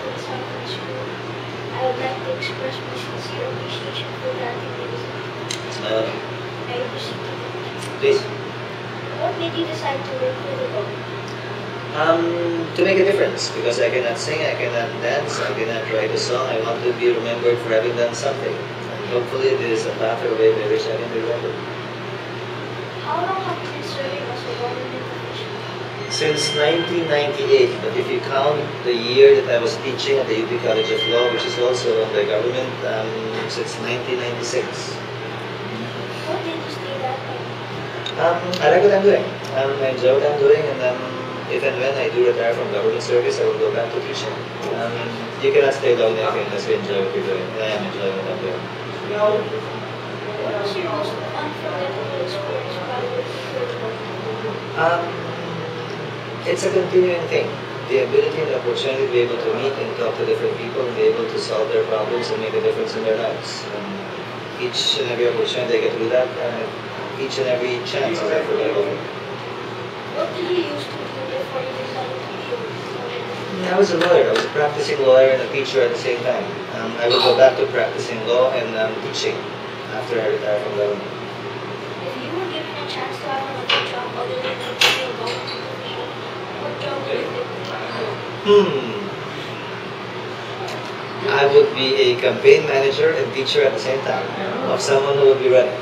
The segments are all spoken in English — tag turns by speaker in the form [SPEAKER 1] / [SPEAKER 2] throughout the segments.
[SPEAKER 1] students out in school. I would like to express my sincere appreciation for granting me this opportunity. I appreciate it.
[SPEAKER 2] Please.
[SPEAKER 1] What made you decide to work for the government?
[SPEAKER 2] To make a difference, because I cannot sing, I cannot dance, I cannot write a song. I want to be remembered for having done something. And hopefully this is a path or way by which I can be remembered.
[SPEAKER 1] How long have you been serving as a government official?
[SPEAKER 2] Since 1998, but if you count the year that I was teaching at the UP College of Law, which is also run by government, since 1996.
[SPEAKER 1] What did you stay that long?
[SPEAKER 2] I like what I'm doing. I enjoy what I'm doing, and if and when I do retire from government service, I will go back to teaching. You cannot stay long enough unless you enjoy what you're doing, and I am enjoying what I'm doing.
[SPEAKER 1] What was your most unforgettable experience while working for the government?
[SPEAKER 2] It's a continuing thing. The ability and the opportunity to be able to meet and talk to different people and be able to solve their problems and make a difference in their lives. Each and every opportunity I get to do that, each and every chance is unforgettable.
[SPEAKER 1] What did you use to do before you decided to be a lawyer?
[SPEAKER 2] I was a lawyer. I was a practicing lawyer and a teacher at the same time. I will go back to practicing law and teaching after I retire from government.
[SPEAKER 1] If you were given a chance to have another job other than being a government official, what job would you pick?
[SPEAKER 2] I would be a campaign manager and teacher at the same time of someone who would be running.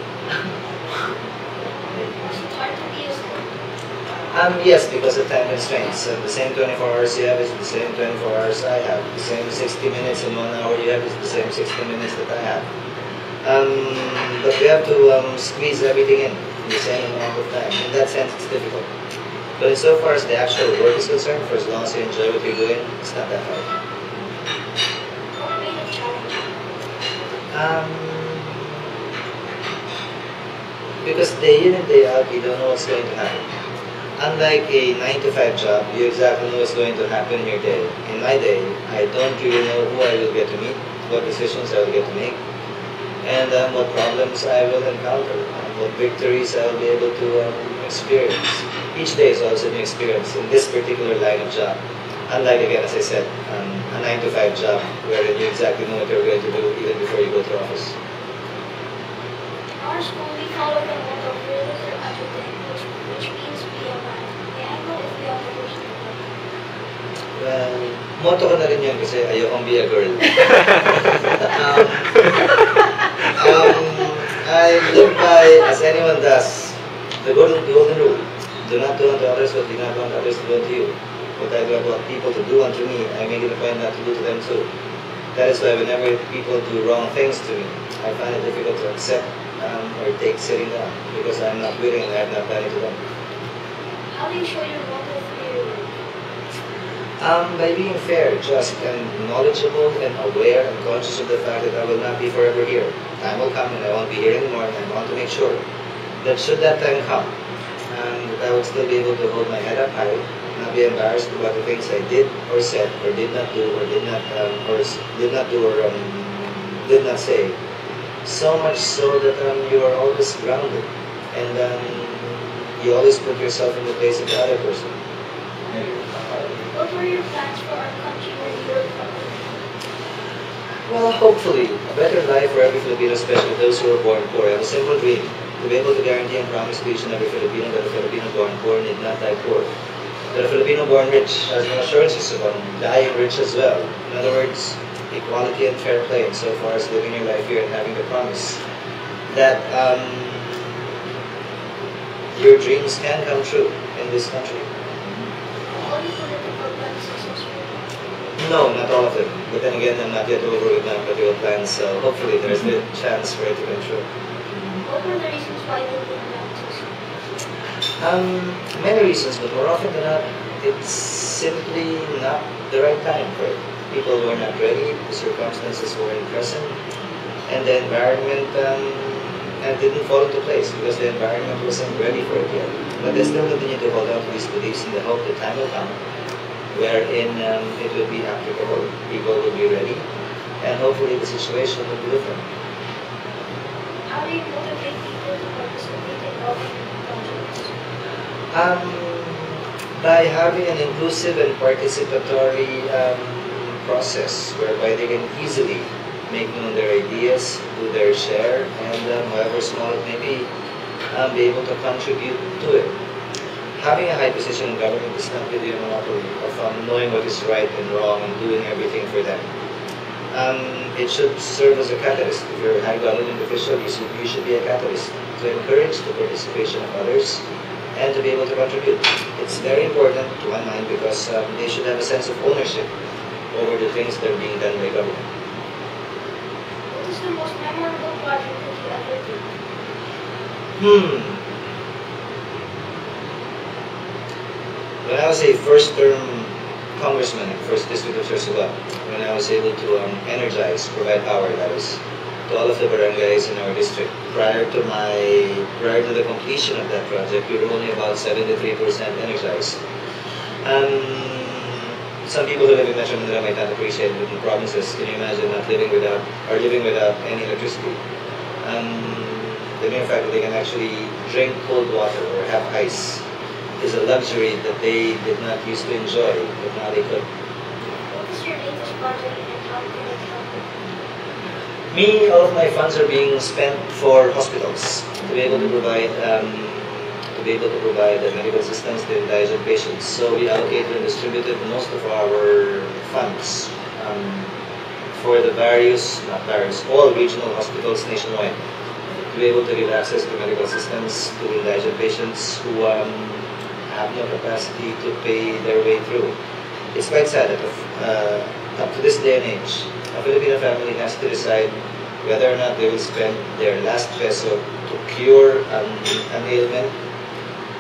[SPEAKER 1] Was it hard to be a student?
[SPEAKER 2] Yes, because of time constraints. The same 24 hours you have is the same 24 hours I have. The same 60 minutes in 1 hour you have is the same 60 minutes that I have. But we have to squeeze everything in the same amount of time. In that sense, it's difficult. But insofar as the actual work is concerned, for as long as you enjoy what you're doing, it's not that hard.
[SPEAKER 1] What made it challenging?
[SPEAKER 2] Because day in and day out, you don't know what's going to happen. Unlike a 9-to-5 job, you exactly know what's going to happen in your day. In my day, I don't really know who I will get to meet, what decisions I will get to make, and what problems I will encounter, and what victories I will be able to experience. Each day is also an experience in this particular line of job. Unlike, again, as I said, a 9-to-5 job, wherein you exactly know what you're going to do even before you go to office.
[SPEAKER 1] In our school, we follow the motto of realtor adjutant, which means be a man. May I know if you have a personal life?
[SPEAKER 2] Well, motto ko na rin yun kasi ayokong be a girl. I live by, as anyone does, the golden rule. Do not do unto others what do not want others to do unto you. What I do not want people to do unto me, I make it a point not to do to them too. That is why whenever people do wrong things to me, I find it difficult to accept or take sitting down because I'm not willing and I have not done it to them.
[SPEAKER 1] How do you show your motto through your work?
[SPEAKER 2] By being fair, just, and knowledgeable and aware and conscious of the fact that I will not be forever here. Time will come and I won't be here anymore, and I want to make sure that should that time come, that I would still be able to hold my head up high, not be embarrassed about the things I did or said or did not do or did not did not say. So much so that you are always grounded and you always put yourself in the place of the other person.
[SPEAKER 1] What were your plans for our country when you were from?
[SPEAKER 2] Well, hopefully, a better life for every Filipino, especially those who are born poor. I have a simple dream, to be able to guarantee and promise to each and every Filipino that a Filipino born poor need not die poor. That a Filipino born rich has no assurances of dying rich as well. In other words, equality and fair play insofar as living your life here and having the promise that your dreams can come true in this country.
[SPEAKER 1] All your political plans successful?
[SPEAKER 2] No, not all of them. But then again, I'm not yet over with my political plans, so hopefully there's a chance for it to come true.
[SPEAKER 1] What were the reasons why they did not succeed?
[SPEAKER 2] Many reasons, but more often than not, it's simply not the right time for it. People were not ready, the circumstances weren't present, and the environment didn't fall into place because the environment wasn't ready for it yet. But they still continue to hold on to these beliefs in the hope that time will come wherein it will be applicable, people will be ready, and hopefully the situation will be different.
[SPEAKER 1] How do you motivate people to participate in government projects?
[SPEAKER 2] By having an inclusive and participatory process whereby they can easily make known their ideas, do their share, and however small it may be able to contribute to it. Having a high position in government is not really a monopoly of knowing what is right and wrong and doing everything for them. It should serve as a catalyst. If you're a high government official, you should be a catalyst to encourage the participation of others and to be able to contribute. It's very important to my mind because they should have a sense of ownership over the things that are being done by government.
[SPEAKER 1] What is the most memorable project that you ever did?
[SPEAKER 2] When I was a first-term congressman in 1st District of Sorsogon, when I was able to provide power, that is, to all of the barangays in our district. Prior to the completion of that project, we were only about 73% energized. Some people who live in Metro Manila might not appreciate it, but in provinces, can you imagine not living without any electricity? The mere fact that they can actually drink cold water or have ice is a luxury that they did not used to enjoy, but now they could.
[SPEAKER 1] What is your latest project and how can it help you?
[SPEAKER 2] Me, all of my funds are being spent for hospitals to be able to provide the medical assistance to indigent patients. So we allocated and distributed most of our funds for the all regional hospitals nationwide to be able to give access to medical assistance to indigent patients who have no capacity to pay their way through. It's quite sad that up to this day and age, a Filipino family has to decide whether or not they will spend their last peso to cure an ailment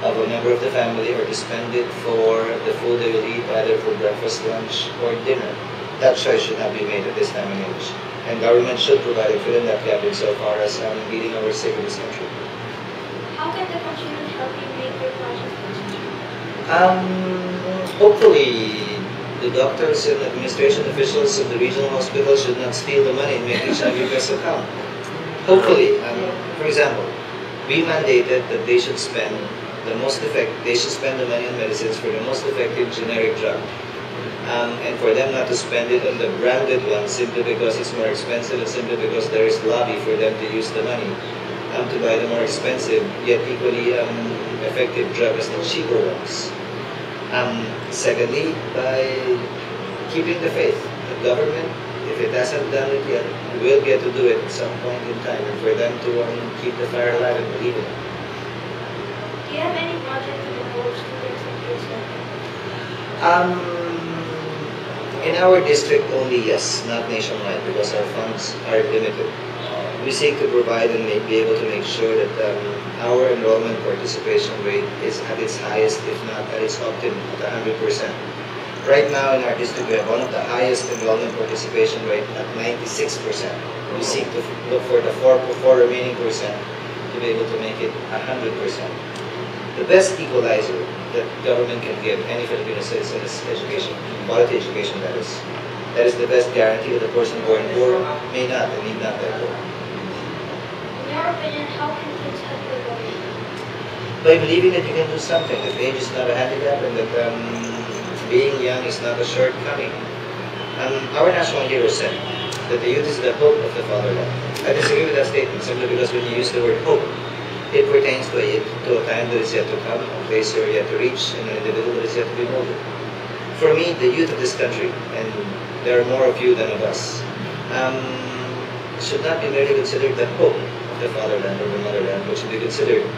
[SPEAKER 2] of a member of the family or to spend it for the food they will eat either for breakfast, lunch, or dinner. That choice should not be made at this time and age. And government should provide and fill in that gap insofar as meeting our sick in this country.
[SPEAKER 1] How can the country help you make your project possible?
[SPEAKER 2] Hopefully, the doctors and administration officials of the regional hospitals should not steal the money and make each and every peso count. Hopefully, for example, we mandated that they should spend the money on medicines for the most effective generic drug. And for them not to spend it on the branded one simply because it's more expensive and simply because there is lobby for them to use the money to buy the more expensive yet equally effective drug as the cheaper ones. Secondly, by keeping the faith. The government, if it hasn't done it yet, will get to do it at some point in time, and for them to keep the fire alive and believe in it.
[SPEAKER 1] Do you have any project to involve students and kids like
[SPEAKER 2] In our district only, yes, not nationwide, because our funds are limited. We seek to provide and be able to make sure that our enrollment participation rate is at its highest, if not at its optimum, at 100%. Right now in our district, we have one of the highest enrollment participation rate at 96%. We seek to look for the 4 remaining percent to be able to make it 100%. The best equalizer that government can give any Filipino citizen is education, quality education, that is. That is the best guarantee that a person born poor may not and need not die poor.
[SPEAKER 1] In your opinion, how can kids help their government?
[SPEAKER 2] By believing that you can do something, that age is not a handicap and that being young is not a shortcoming. Our national hero said that the youth is the hope of the fatherland. I disagree with that statement simply because when you use the word hope, it pertains to a time that is yet to come, a place you are yet to reach, and an individual that is yet to be molded. For me, the youth of this country, and there are more of you than of us, should not be merely considered the hope of the fatherland or the motherland, but should be considered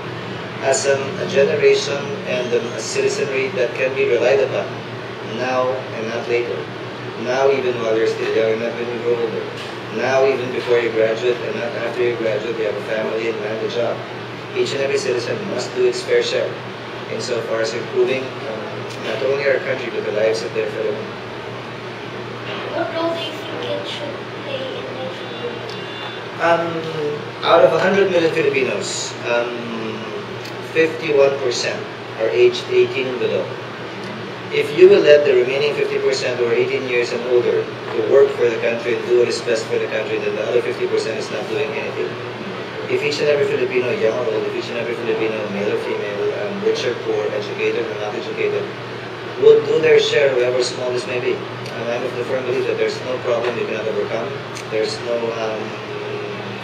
[SPEAKER 2] as a generation and a citizenry that can be relied upon now and not later. Now even while you're still young, not when you grow older. Now even before you graduate and not after you graduate, you have a family and land a job. Each and every citizen must do its fair share insofar as improving not only our country but the lives of their fellow men.
[SPEAKER 1] What role do you think kids should play in nation building?
[SPEAKER 2] Out of 100 million Filipinos, 51% are aged 18 and below. If you will let the remaining 50% who are 18 years and older to work for the country and do what is best for the country, then the other 50% is not doing anything. If each and every Filipino, young or old, if each and every Filipino, male or female, rich or poor, educated or not educated, would do their share, however small this may be. And I'm of the firm belief that there's no problem we cannot overcome. There's no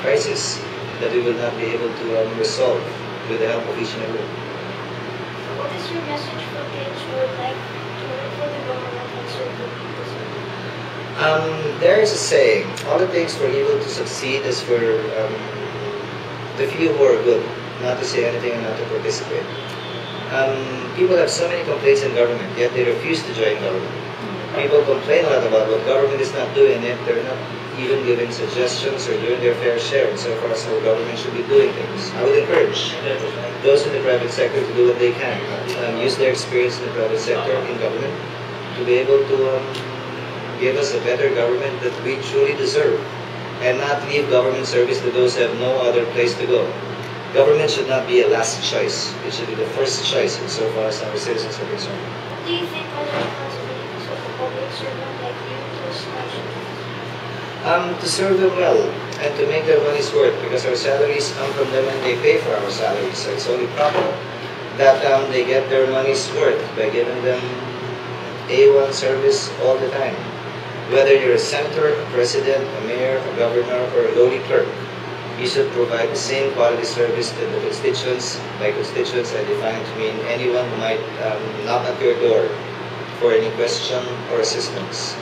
[SPEAKER 2] crisis that we will not be able to resolve with the help of each and every one.
[SPEAKER 1] What is your message for kids who would like to work for the government and serve the people?
[SPEAKER 2] There is a saying, all it takes for evil to succeed is for the few who are good not to say anything and not to participate. People have so many complaints in government, yet they refuse to join government. People complain a lot about what government is not doing, yet they're not even giving suggestions or doing their fair share so far as how government should be doing things. I would encourage those in the private sector to do what they can, use their experience in the private sector, in government, to be able to give us a better government that we truly deserve, and not leave government service to those who have no other place to go. Government should not be a last choice. It should be the first choice insofar as our citizens are concerned.
[SPEAKER 1] What do you think are the responsibilities of a public servant like you to establish?
[SPEAKER 2] To serve them well and to make their money's worth, because our salaries come from them and they pay for our salaries. So it's only proper that they get their money's worth by giving them A1 service all the time. Whether you're a senator, a president, a mayor, a governor, or a lowly clerk, you should provide the same quality service to the constituents. By constituents, I define to mean anyone who might knock at your door for any question or assistance.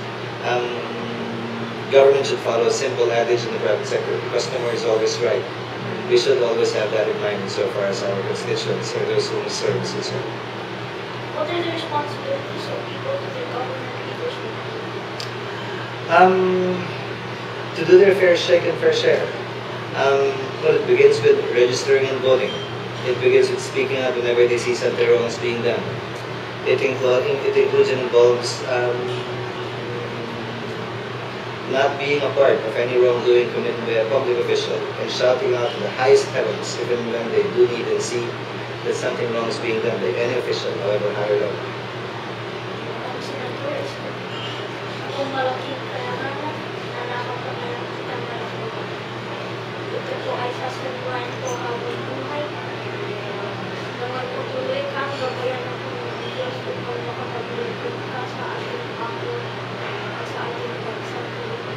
[SPEAKER 2] Government should follow a simple adage in the private sector: the customer is always right. We should always have that in mind so far as our constituents or those who we serve is concerned.
[SPEAKER 1] What are the responsibilities of people to their government leaders?
[SPEAKER 2] To do their fair shake and fair share. Well, it begins with registering and voting. It begins with speaking out whenever they see something wrong is being done. It includes and involves not being a part of any wrongdoing committed by a public official and shouting out to the highest heavens even when they do need and see that something wrong is being done by any official, however high or low.
[SPEAKER 1] Ang senator is kung malaking kailangan na nakapaghanap ng malaking. Ito po ay sasaluhan po habang buhay. Na magputuloy kang gabayan ng Panginoon Diyos upang makapagluto ka sa ating ako at sa ating pagsatuloy.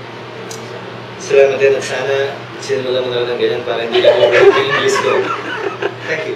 [SPEAKER 2] Salamat din at sana sinimula mo na lang ng ganyan para hindi na overrating yung English ko. Thank you.